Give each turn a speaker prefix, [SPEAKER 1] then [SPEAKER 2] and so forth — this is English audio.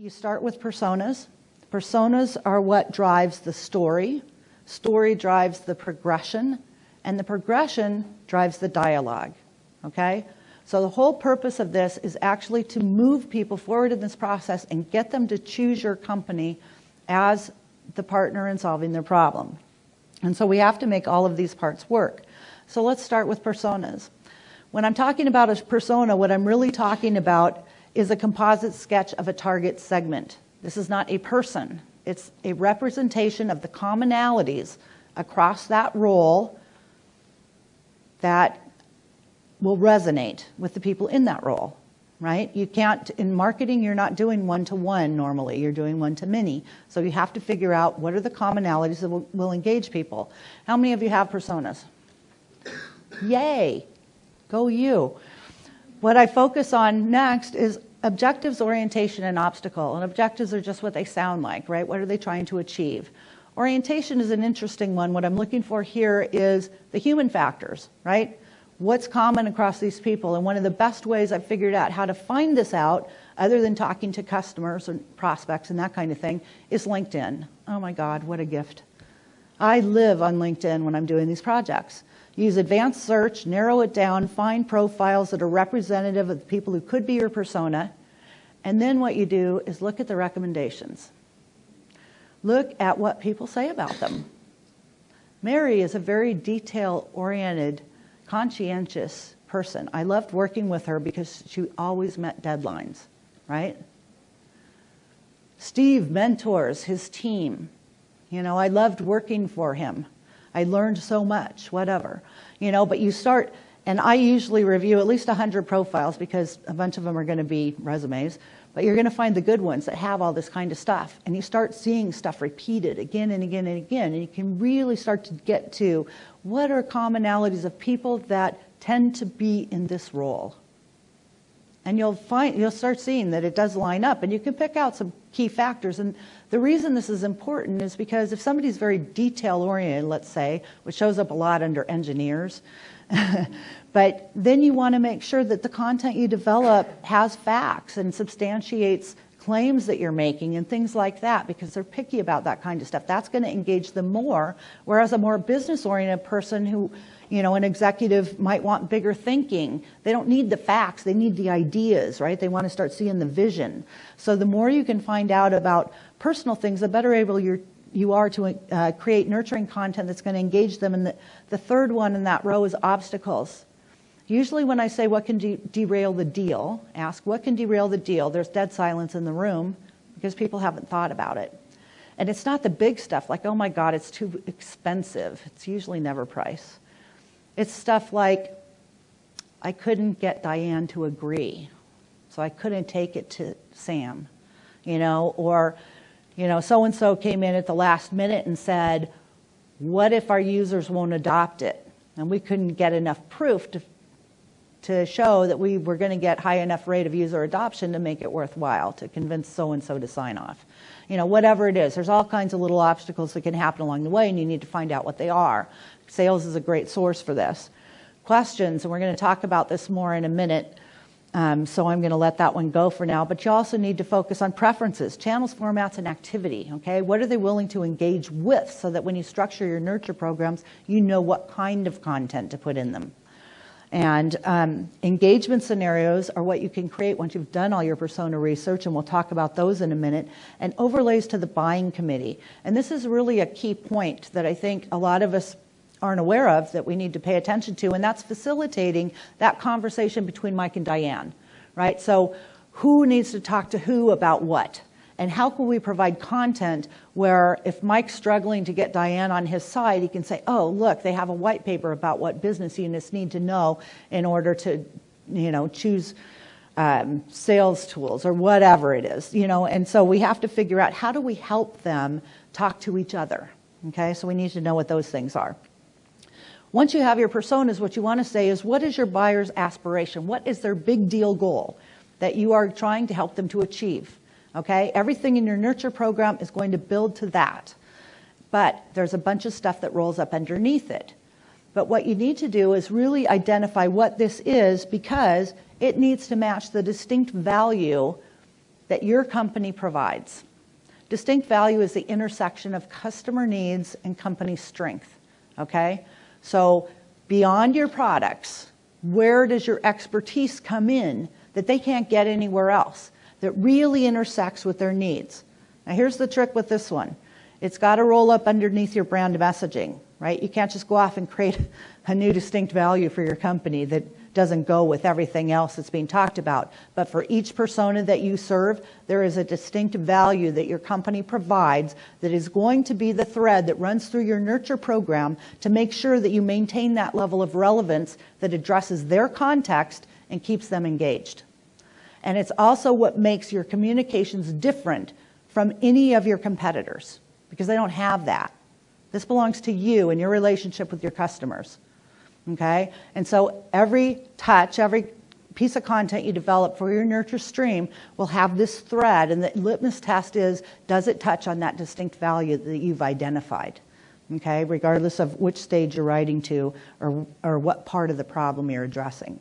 [SPEAKER 1] You start with personas. Personas are what drives the story. Story drives the progression, and the progression drives the dialogue, okay? So the whole purpose of this is actually to move people forward in this process and get them to choose your company as the partner in solving their problem. And so we have to make all of these parts work. So let's start with personas. When I'm talking about a persona, what I'm really talking about is a composite sketch of a target segment. This is not a person. It's a representation of the commonalities across that role that will resonate with the people in that role, right? You can't, in marketing, you're not doing one-to-one normally, you're doing one-to-many. So you have to figure out what are the commonalities that will engage people. How many of you have personas? Yay, go you. What I focus on next is objectives, orientation, and obstacle. And objectives are just what they sound like, right? What are they trying to achieve? Orientation is an interesting one. What I'm looking for here is the human factors, right? What's common across these people? And one of the best ways I've figured out how to find this out, other than talking to customers and prospects and that kind of thing, is LinkedIn. Oh my God, what a gift. I live on LinkedIn when I'm doing these projects. Use advanced search, narrow it down, find profiles that are representative of the people who could be your persona. And then what you do is look at the recommendations. Look at what people say about them. Mary is a very detail-oriented, conscientious person. I loved working with her because she always met deadlines, right? Steve mentors his team. You know, I loved working for him. I learned so much, whatever. You know, but you start, and I usually review at least 100 profiles because a bunch of them are going to be resumes, but you're going to find the good ones that have all this kind of stuff. And you start seeing stuff repeated again and again and again, and you can really start to get to what are commonalities of people that tend to be in this role. And you'll start seeing that it does line up, and you can pick out some key factors. And the reason this is important is because if somebody's very detail-oriented, let's say, which shows up a lot under engineers, but then you want to make sure that the content you develop has facts and substantiates claims that you're making and things like that, because they're picky about that kind of stuff. That's going to engage them more, whereas a more business-oriented person who, you know, an executive might want bigger thinking. They don't need the facts, they need the ideas, right? They want to start seeing the vision. So the more you can find out about personal things, the better able you are to create nurturing content that's going to engage them. And the third one in that row is obstacles. Usually when I say what can derail the deal, ask what can derail the deal, there's dead silence in the room because people haven't thought about it. And it's not the big stuff like, oh my God, it's too expensive. It's usually never price. It's stuff like, I couldn't get Diane to agree, so I couldn't take it to Sam, you know, or, you know, so-and-so came in at the last minute and said, what if our users won't adopt it? And we couldn't get enough proof to show that we were going to get high enough rate of user adoption to make it worthwhile, to convince so-and-so to sign off. You know, whatever it is, there's all kinds of little obstacles that can happen along the way, and you need to find out what they are. Sales is a great source for this. Questions, and we're going to talk about this more in a minute, so I'm going to let that one go for now. But you also need to focus on preferences, channels, formats, and activity. Okay, what are they willing to engage with, so that when you structure your nurture programs, you know what kind of content to put in them. And engagement scenarios are what you can create once you've done all your persona research, and we'll talk about those in a minute, and overlays to the buying committee. And this is really a key point that I think a lot of us aren't aware of that we need to pay attention to, and that's facilitating that conversation between Mike and Diane, right? So who needs to talk to who about what? And how can we provide content where if Mike's struggling to get Diane on his side, he can say, oh, look, they have a white paper about what business units need to know in order to, you know, choose sales tools or whatever it is, you know. And so we have to figure out how do we help them talk to each other, okay? So we need to know what those things are. Once you have your personas, what you want to say is, what is your buyer's aspiration? What is their big deal goal that you are trying to help them to achieve? Okay, everything in your nurture program is going to build to that. But there's a bunch of stuff that rolls up underneath it. But what you need to do is really identify what this is, because it needs to match the distinct value that your company provides. Distinct value is the intersection of customer needs and company strength, okay? So beyond your products, where does your expertise come in that they can't get anywhere else, that really intersects with their needs? Now here's the trick with this one. It's got to roll up underneath your brand messaging, right? You can't just go off and create a new distinct value for your company that doesn't go with everything else that's being talked about. But for each persona that you serve, there is a distinct value that your company provides that is going to be the thread that runs through your nurture program to make sure that you maintain that level of relevance that addresses their context and keeps them engaged. And it's also what makes your communications different from any of your competitors, because they don't have that. This belongs to you and your relationship with your customers. Okay? And so every touch, every piece of content you develop for your nurture stream will have this thread, and the litmus test is, does it touch on that distinct value that you've identified? Okay? Regardless of which stage you're writing to or what part of the problem you're addressing.